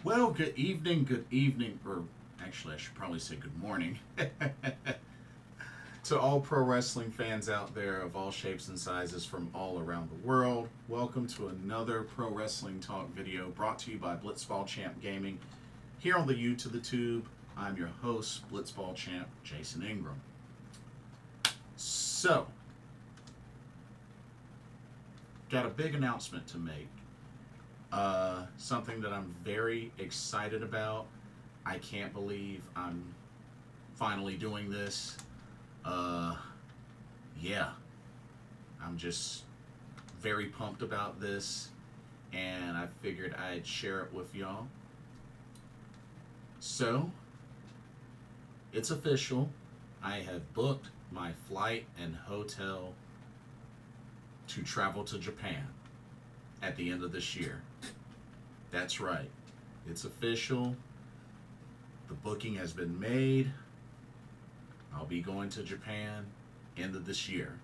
Well, good evening, or actually, I should probably say good morning to all pro wrestling fans out there of all shapes and sizes from all around the world. Welcome to another Pro Wrestling Talk video brought to you by Blitzball Champ Gaming here on the U to the Tube. I'm your host, Blitzball Champ Jason Ingram. So, got a big announcement to make. Something that I'm very excited about. I can't believe I'm finally doing this. Uh, yeah, I'm just very pumped about this, and I figured I'd share it with y'all. So, it's official. I have booked my flight and hotel to travel to Japan at the end of this year. That's right. It's official. The booking has been made. I'll be going to Japan end of this year.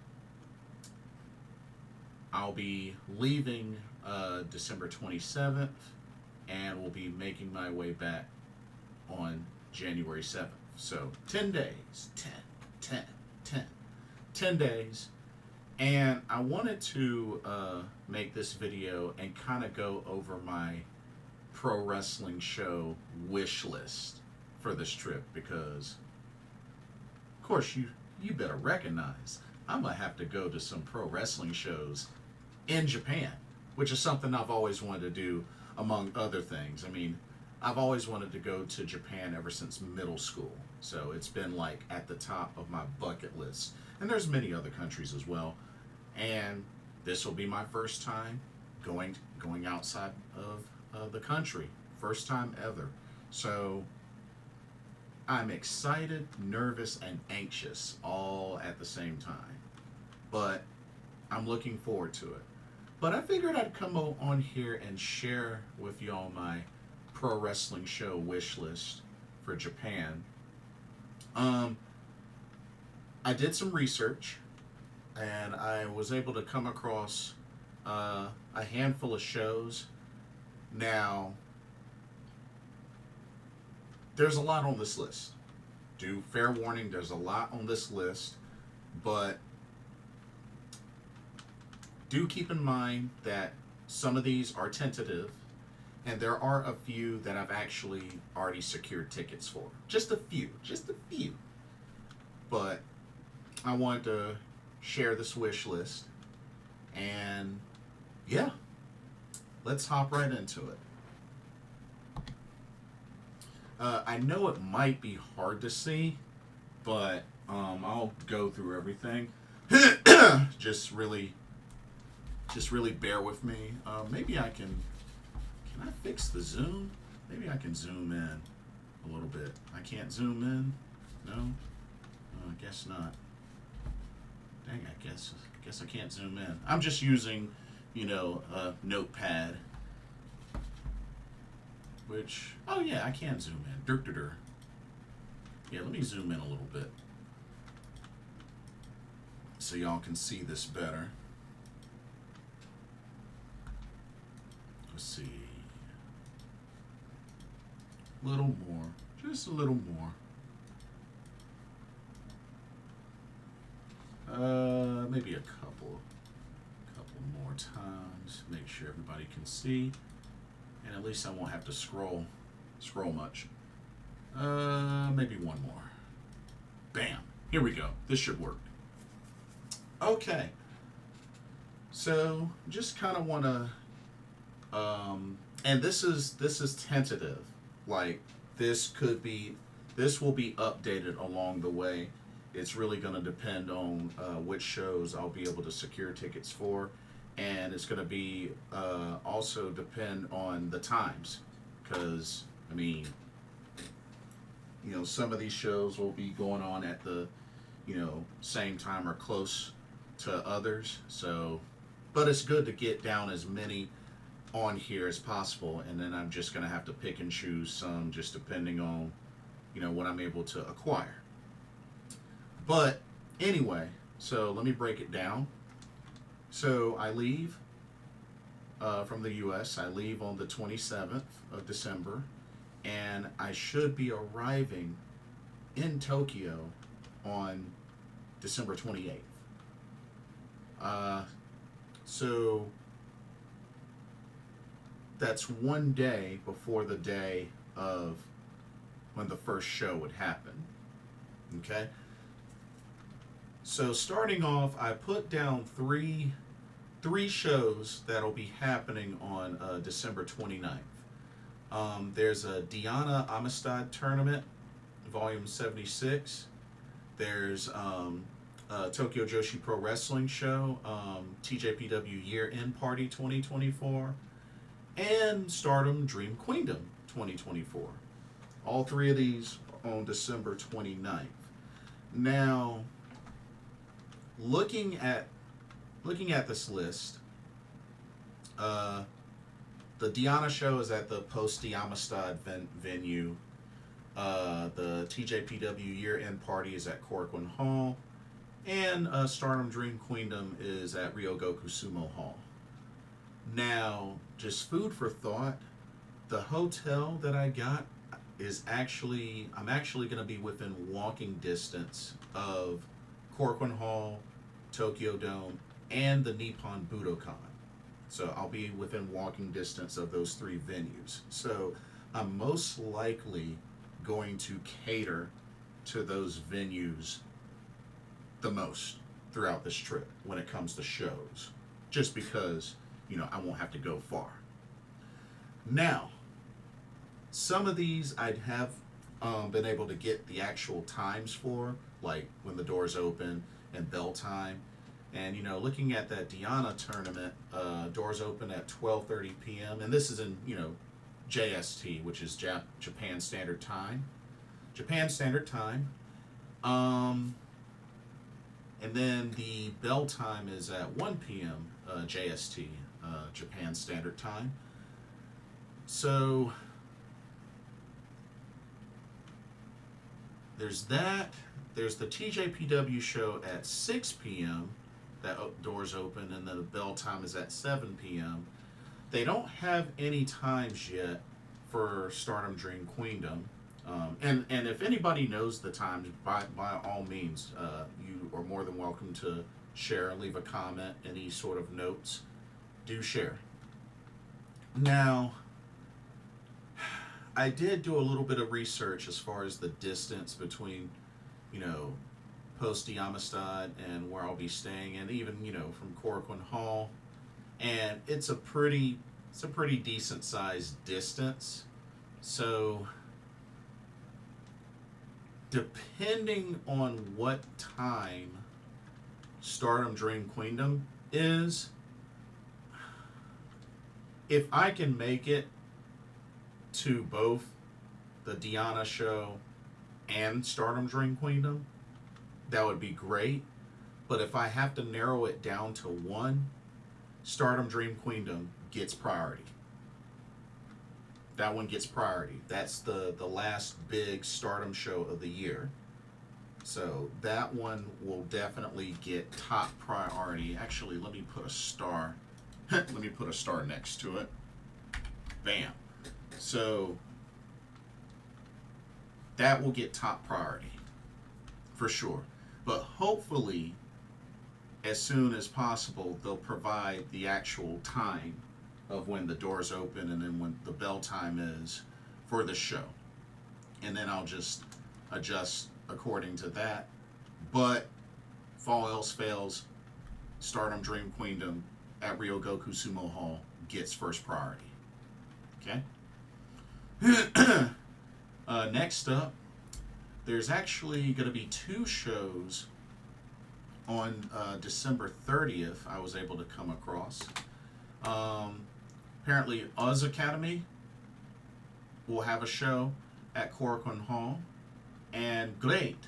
I'll be leaving December 27th and will be making my way back on January 7th. So 10 days. 10 days. And I wanted to make this video and kind of go over my pro wrestling show wish list for this trip because, of course, you better recognize I'm going to have to go to some pro wrestling shows in Japan, which is something I've always wanted to do, among other things. I mean, I've always wanted to go to Japan ever since middle school, so it's been like at the top of my bucket list. And there's many other countries as well. And this will be my first time going outside of the country. First time ever. So I'm excited, nervous, and anxious all at the same time. But I'm looking forward to it. But I figured I'd come on here and share with y'all my pro wrestling show wish list for Japan. I did some research and I was able to come across a handful of shows. Now, there's a lot on this list. Fair warning, there's a lot on this list, but do keep in mind that some of these are tentative, and there are a few that I've actually already secured tickets for. Just a few. But I wanted to share this wish list, and yeah, let's hop right into it. I know it might be hard to see, but I'll go through everything. just really bear with me. Maybe I can I fix the zoom? Maybe I can zoom in a little bit. I can't zoom in? No? I guess not. Dang, I guess I can't zoom in. I'm just using, a notepad. Which, oh yeah, I can zoom in. Yeah, let me zoom in a little bit so y'all can see this better. Let's see. A little more. Just a little more. Maybe a couple more times. Make sure everybody can see. And at least I won't have to scroll much. Maybe one more. Bam. Here we go. This should work. Okay. So just kind of want to, and this is tentative. Like this will be updated along the way. It's really going to depend on which shows I'll be able to secure tickets for. And it's going to be also depend on the times. Because, I mean, some of these shows will be going on at the, same time or close to others. So, but it's good to get down as many on here as possible. And then I'm just going to have to pick and choose some just depending on, what I'm able to acquire. But anyway, so let me break it down. So I leave from the U.S. I leave on the 27th of December, and I should be arriving in Tokyo on December 28th. So that's one day before the day of when the first show would happen. Okay? So starting off, I put down three shows that'll be happening on December 29th. There's a Diana Amistad Tournament, Volume 76. There's Tokyo Joshi Pro Wrestling Show, TJPW Year End Party 2024, and Stardom Dream Queendom 2024. All three of these on December 29th. Now, looking at this list, the Diana show is at the Post Amistad venue. The TJPW Year End Party is at Korakuen Hall, and Stardom Dream Queendom is at Ryogoku Sumo Hall. Now, just food for thought, the hotel that I got is I'm actually going to be within walking distance of Korakuen Hall, Tokyo Dome, and the Nippon Budokan. So I'll be within walking distance of those three venues. So I'm most likely going to cater to those venues the most throughout this trip when it comes to shows, just because, I won't have to go far. Now, some of these I'd have been able to get the actual times for, like when the doors open and bell time. And, looking at that Diana tournament, doors open at 12:30 p.m. And this is in, JST, which is Japan Standard Time. And then the bell time is at 1 p.m. JST, Japan Standard Time. So there's that. There's the TJPW show at 6 p.m. That doors open, and then the bell time is at 7 p.m. They don't have any times yet for Stardom Dream Queendom. And if anybody knows the times, by all means, you are more than welcome to share, leave a comment, any sort of notes. Do share. Now, I did do a little bit of research as far as the distance between, Post Amistad and where I'll be staying, and even, from Korakuen Hall. And it's a pretty decent sized distance. So depending on what time Stardom Dream Queendom is, if I can make it to both the Diana show and Stardom Dream Queendom, that would be great. But if I have to narrow it down to one, Stardom Dream Queendom gets priority. That one gets priority. That's the last big Stardom show of the year. So that one will definitely get top priority. Actually, let me put a star. Let me put a star next to it. Bam. So that will get top priority for sure. But hopefully, as soon as possible, they'll provide the actual time of when the doors open and then when the bell time is for the show. And then I'll just adjust according to that. But if all else fails, Stardom Dream Queendom at Ryogoku Sumo Hall gets first priority. Okay? Next up, there's actually going to be two shows on December 30th I was able to come across. Apparently, Oz Academy will have a show at Korakuen Hall, and Great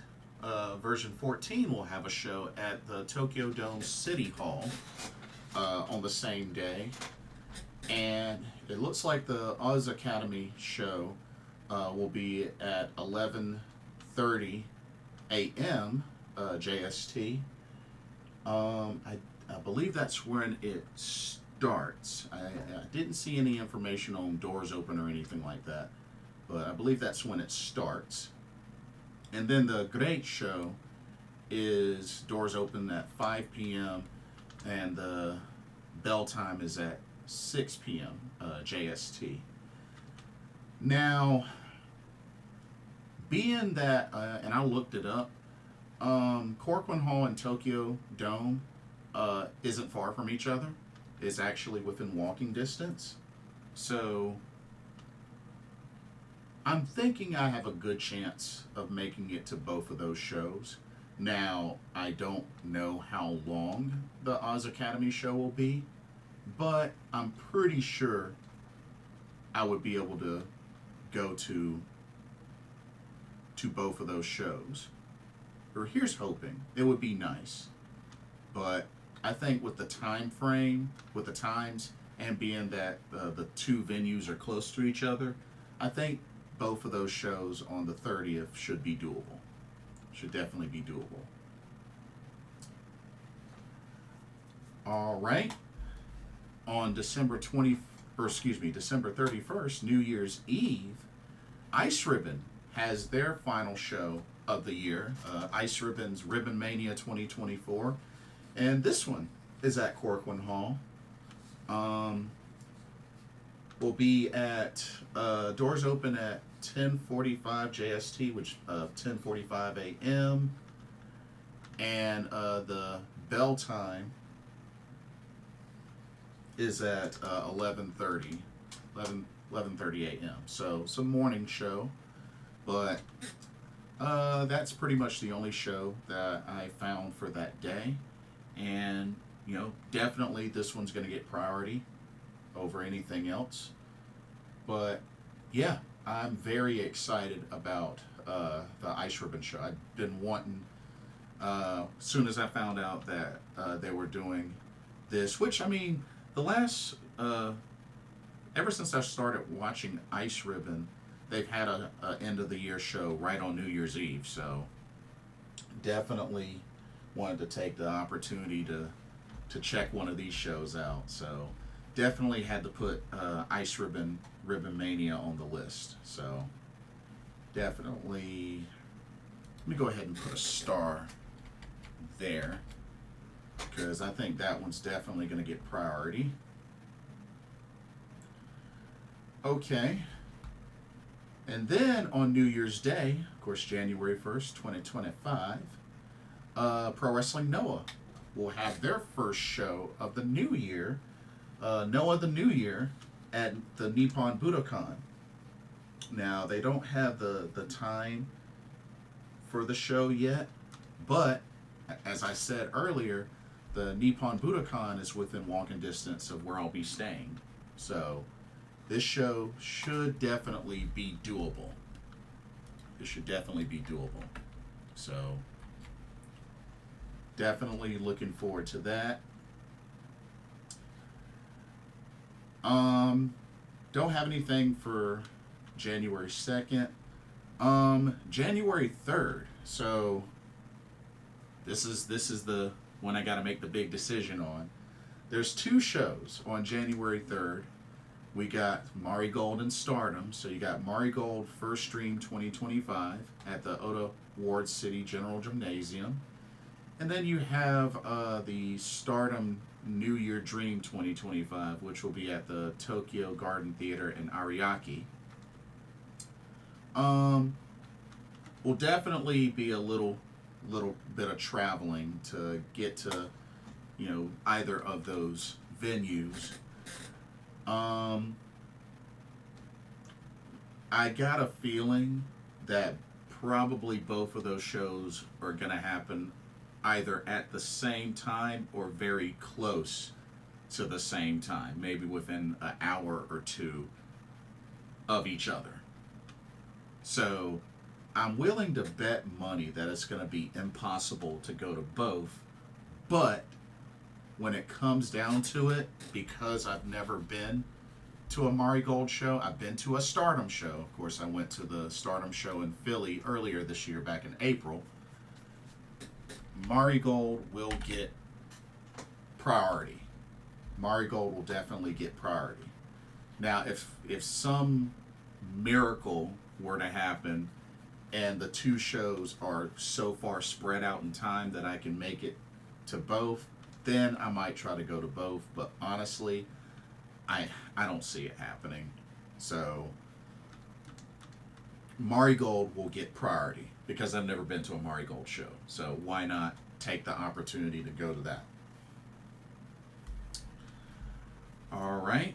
version 14 will have a show at the Tokyo Dome City Hall on the same day. And it looks like the Oz Academy show will be at 11:30 a.m. JST. I believe that's when it starts. I didn't see any information on doors open or anything like that, but I believe that's when it starts. And then the Great Show is doors open at 5 p.m. and the bell time is at 6 p.m. JST. Now, being that, and I looked it up, Corcoran Hall and Tokyo Dome isn't far from each other. It's actually within walking distance. So I'm thinking I have a good chance of making it to both of those shows. Now, I don't know how long the Oz Academy show will be, but I'm pretty sure I would be able to go to both of those shows. Or here's hoping. It would be nice. But I think with the time frame, with the times, and being that the two venues are close to each other, I think both of those shows on the 30th should be doable. Should definitely be doable. All right. On December 31st, New Year's Eve, Ice Ribbon has their final show of the year, Ice Ribbon's Ribbon Mania 2024, and this one is at Corcoran Hall. Will be at doors open at 10:45 JST, which 10:45 a.m. and the bell time is at 11:30 a.m. So some morning show, but that's pretty much the only show that I found for that day, and definitely this one's going to get priority over anything else. But yeah, I'm very excited about the Ice Ribbon show. I've been wanting, as soon as I found out that they were doing this, which, I mean, the last, ever since I started watching Ice Ribbon, they've had a end of the year show right on New Year's Eve. So definitely wanted to take the opportunity to check one of these shows out. So definitely had to put Ice Ribbon Mania on the list. So definitely, let me go ahead and put a star there, because I think that one's definitely going to get priority. Okay. And then on New Year's Day, of course, January 1st, 2025, Pro Wrestling Noah will have their first show of the new year, Noah the New Year, at the Nippon Budokan. Now, they don't have the time for the show yet, but as I said earlier, the Nippon Budokan is within walking distance of where I'll be staying. So this show should definitely be doable. It should definitely be doable. So definitely looking forward to that. Don't have anything for January 2nd. January 3rd. So this is the one I got to make the big decision on. There's two shows on January 3rd. We got Marigold and Stardom. So you got Marigold First Stream 2025 at the Oda Ward City General Gymnasium. And then you have the Stardom New Year Dream 2025, which will be at the Tokyo Garden Theater in Ariake. Will definitely be a little bit of traveling to get to, either of those venues. I got a feeling that probably both of those shows are going to happen either at the same time or very close to the same time, maybe within an hour or two of each other. So I'm willing to bet money that it's going to be impossible to go to both, but when it comes down to it, because I've never been to a Marigold show, I've been to a Stardom show. Of course, I went to the Stardom show in Philly earlier this year, back in April. Marigold will get priority. Marigold will definitely get priority. Now, if some miracle were to happen and the two shows are so far spread out in time that I can make it to both, then I might try to go to both. But honestly, I don't see it happening. So Marigold will get priority because I've never been to a Marigold show. So why not take the opportunity to go to that? All right.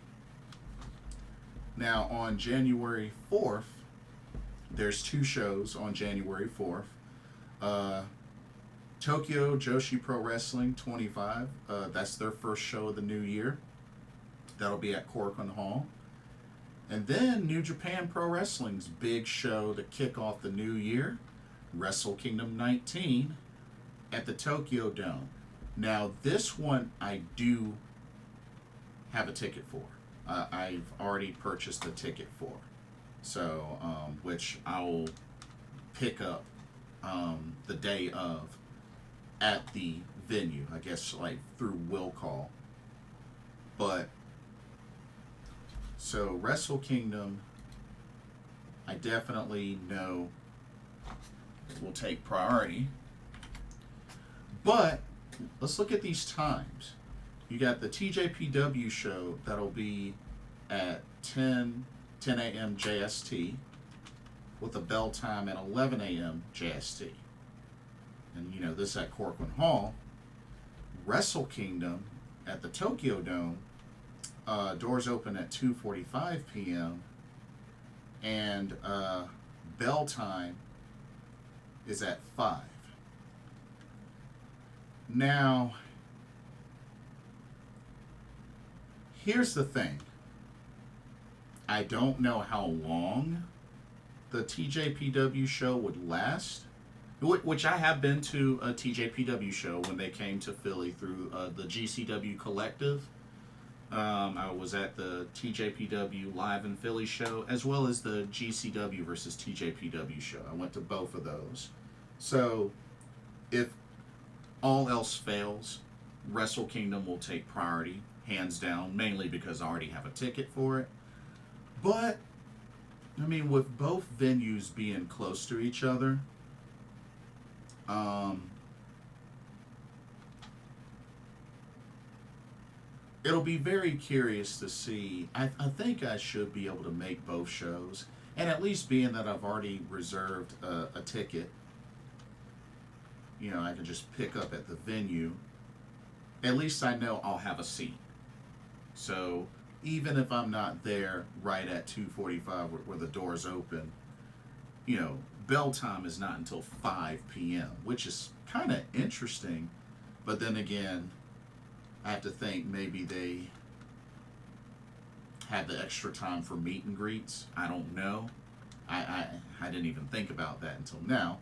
Now on January 4th, there's two shows on January 4th. Tokyo Joshi Pro Wrestling 25. That's their first show of the new year. That'll be at Korakuen Hall. And then New Japan Pro Wrestling's big show to kick off the new year, Wrestle Kingdom 19 at the Tokyo Dome. Now, this one I do have a ticket for. I've already purchased a ticket for. So, which I'll pick up the day of at the venue, I guess, like through will call. But so Wrestle Kingdom, I definitely know will take priority. But let's look at these times. You got the TJPW show that'll be at 10 a.m. JST with a bell time at 11 a.m. JST. And you know, this at Korakuen Hall. Wrestle Kingdom at the Tokyo Dome, doors open at 2:45 p.m. and bell time is at 5. Now, here's the thing. I don't know how long the TJPW show would last, which I have been to a TJPW show when they came to Philly through the GCW Collective. I was at the TJPW Live in Philly show, as well as the GCW versus TJPW show. I went to both of those. So, if all else fails, Wrestle Kingdom will take priority, hands down, mainly because I already have a ticket for it. But, I mean, with both venues being close to each other, it'll be very curious to see. I think I should be able to make both shows. And at least being that I've already reserved a ticket, you know, I can just pick up at the venue. At least I know I'll have a seat. So even if I'm not there right at 2:45 where the doors open, you know, bell time is not until 5 p.m., which is kind of interesting. But then again, I have to think maybe they had the extra time for meet and greets. I don't know. I didn't even think about that until now.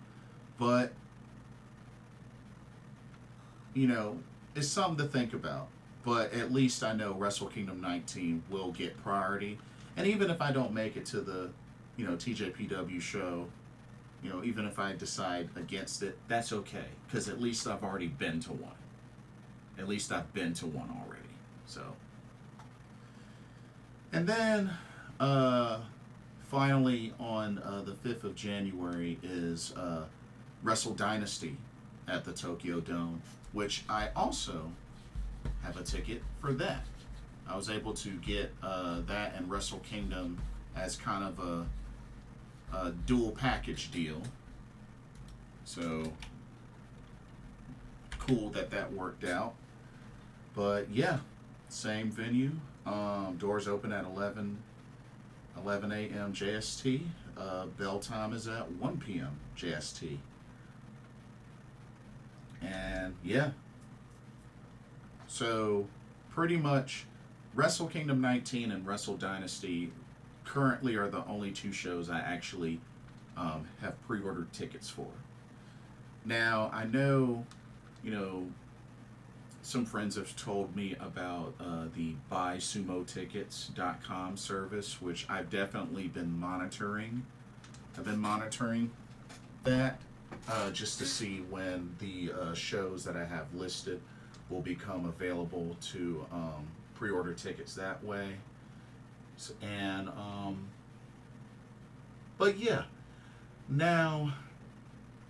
But, you know, it's something to think about. But at least I know Wrestle Kingdom 19 will get priority. And even if I don't make it to the, you know, TJPW show, you know, even if I decide against it, that's okay. Because at least I've already been to one. At least I've been to one already. So. And then, finally on the 5th of January is Wrestle Dynasty at the Tokyo Dome, which I also have a ticket for that. I was able to get that and Wrestle Kingdom as kind of a dual package deal. So cool that worked out. But yeah, same venue. Doors open at 11 a.m. JST. Bell time is at 1 p.m. JST. And yeah. So pretty much Wrestle Kingdom 19 and Wrestle Dynasty currently are the only two shows I actually have pre-ordered tickets for. Now, I know, you know, some friends have told me about the buysumotickets.com service, which I've definitely been monitoring. I've been monitoring that just to see when the shows that I have listed will become available to pre-order tickets that way. And but yeah, now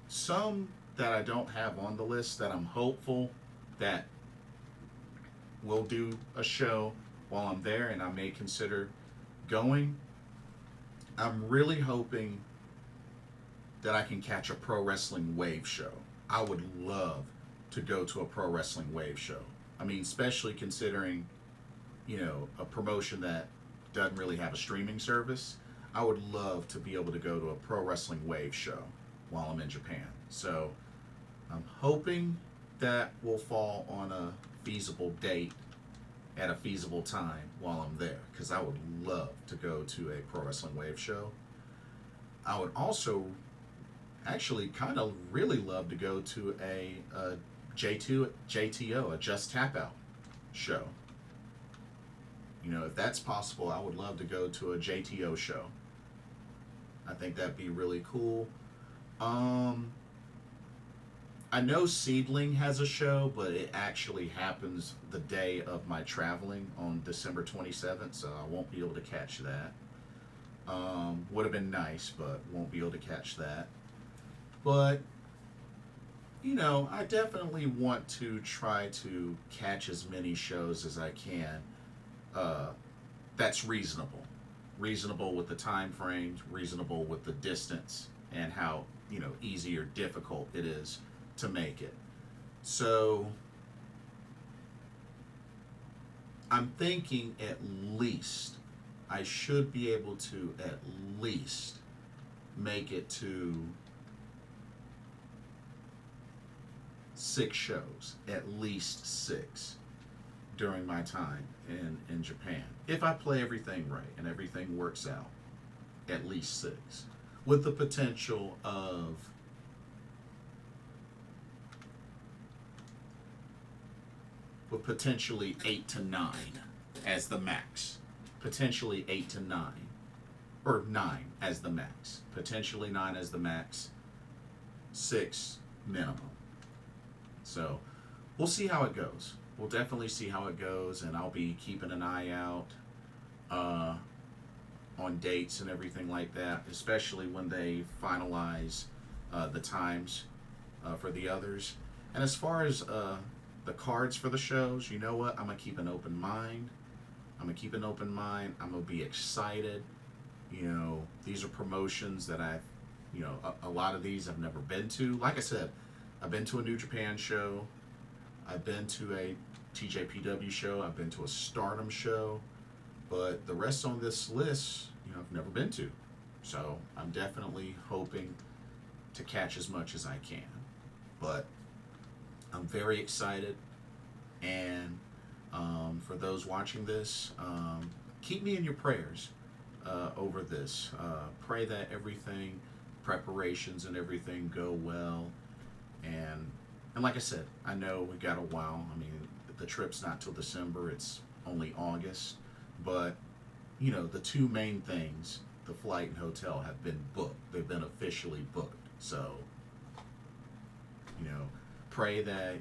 some that I don't have on the list that I'm hopeful that will do a show while I'm there, and I may consider going. I'm really hoping that I can catch a pro wrestling wave show. I would love to go to a pro wrestling wave show. I mean, especially considering, a promotion that doesn't really have a streaming service. I would love to be able to go to a pro wrestling wave show while I'm in Japan. So I'm hoping that will fall on a feasible date at a feasible time while I'm there, because I would love to go to a pro wrestling wave show. I would also actually kind of really love to go to a JTO, a Just Tap Out show. If that's possible, I would love to go to a JTO show. I think that'd be really cool. I know Seedling has a show, but it actually happens the day of my traveling on December 27th, so I won't be able to catch that. Would have been nice, but won't be able to catch that. But, I definitely want to try to catch as many shows as I can. That's reasonable. Reasonable with the time frames, reasonable with the distance, and how, easy or difficult it is to make it. So I'm thinking at least I should be able to at least make it to 6 shows, at least 6, during my time in Japan. If I play everything right and everything works out, at least 6. With the potential of potentially 8 to 9 as the max. Potentially 8 to 9. Or 9 as the max. Potentially 9 as the max. 6 minimum. So we'll see how it goes. We'll definitely see how it goes, and I'll be keeping an eye out on dates and everything like that, especially when they finalize the times for the others. And as far as the cards for the shows, you know what? I'm going to keep an open mind. I'm going to be excited. These are promotions that a lot of these I've never been to. Like I said, I've been to a New Japan show. I've been to a TJPW show. I've been to a Stardom show. But the rest on this list, I've never been to. So I'm definitely hoping to catch as much as I can. But I'm very excited. And for those watching this, keep me in your prayers over this. Pray that everything, preparations and everything go well. And like I said, I know we got a while. I mean, the trip's not till December. It's only August. But, the 2 main things, the flight and hotel, have been booked. They've been officially booked. So, pray that,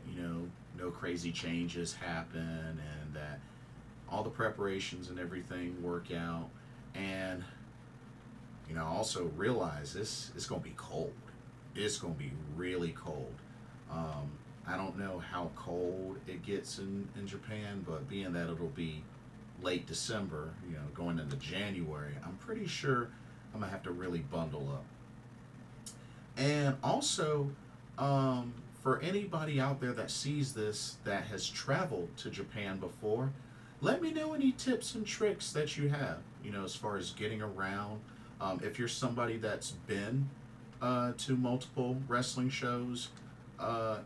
no crazy changes happen and that all the preparations and everything work out. And, also realize this is going to be cold. It's going to be really cold. I don't know how cold it gets in Japan, but being that it'll be late December, going into January, I'm pretty sure I'm going to have to really bundle up. And also, for anybody out there that sees this that has traveled to Japan before, let me know any tips and tricks that you have, as far as getting around. If you're somebody that's been to multiple wrestling shows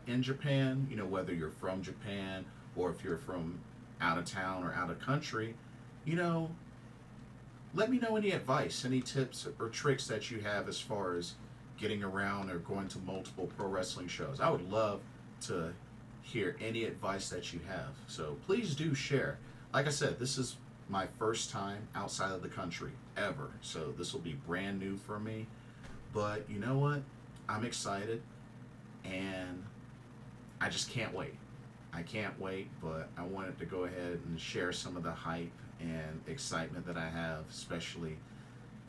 in Japan, whether you're from Japan or if you're from out of town or out of country, let me know any advice, any tips or tricks that you have as far as getting around or going to multiple pro wrestling shows. I would love to hear any advice that you have. So please do share. Like I said, this is my first time outside of the country ever. So this will be brand new for me. But you know what? I'm excited and I just can't wait. I can't wait, but I wanted to go ahead and share some of the hype and excitement that I have, especially,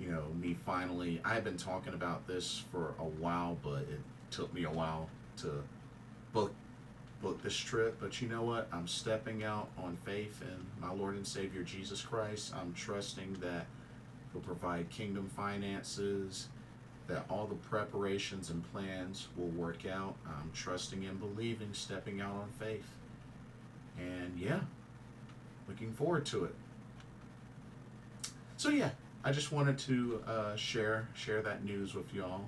me finally. I've been talking about this for a while, but it took me a while to book this trip. But you know what? I'm stepping out on faith in my Lord and Savior Jesus Christ. I'm trusting that He'll provide kingdom finances, that all the preparations and plans will work out. I'm trusting and believing, stepping out on faith. And yeah, looking forward to it. So yeah, I just wanted to share that news with y'all.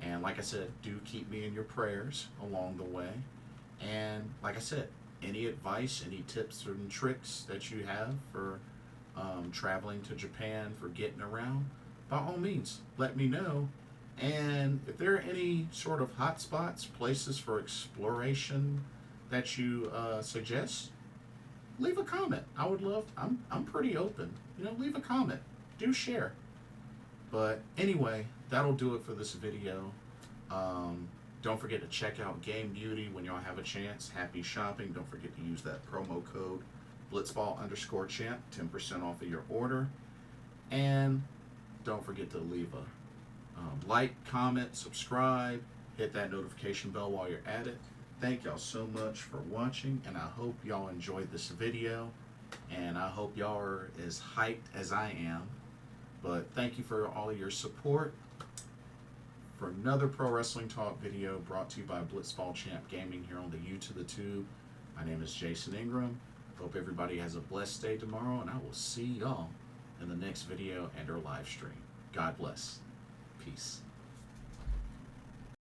And like I said, do keep me in your prayers along the way. And like I said, any advice, any tips and tricks that you have for traveling to Japan, for getting around, by all means, let me know. And if there are any sort of hot spots, places for exploration that you suggest, leave a comment. I would love. I'm pretty open. Leave a comment. Do share. But anyway, that'll do it for this video. Don't forget to check out Game Beauty when y'all have a chance. Happy shopping. Don't forget to use that promo code Blitzball_champ, 10% off of your order. And don't forget to leave a like, comment, subscribe, hit that notification bell while you're at it. Thank y'all so much for watching, and I hope y'all enjoyed this video, and I hope y'all are as hyped as I am. But thank you for all of your support. For another Pro Wrestling Talk video brought to you by Blitzball Champ Gaming here on the U to the Tube. My name is Jason Ingram. Hope everybody has a blessed day tomorrow, and I will see y'all in the next video and or live stream. God bless. Peace.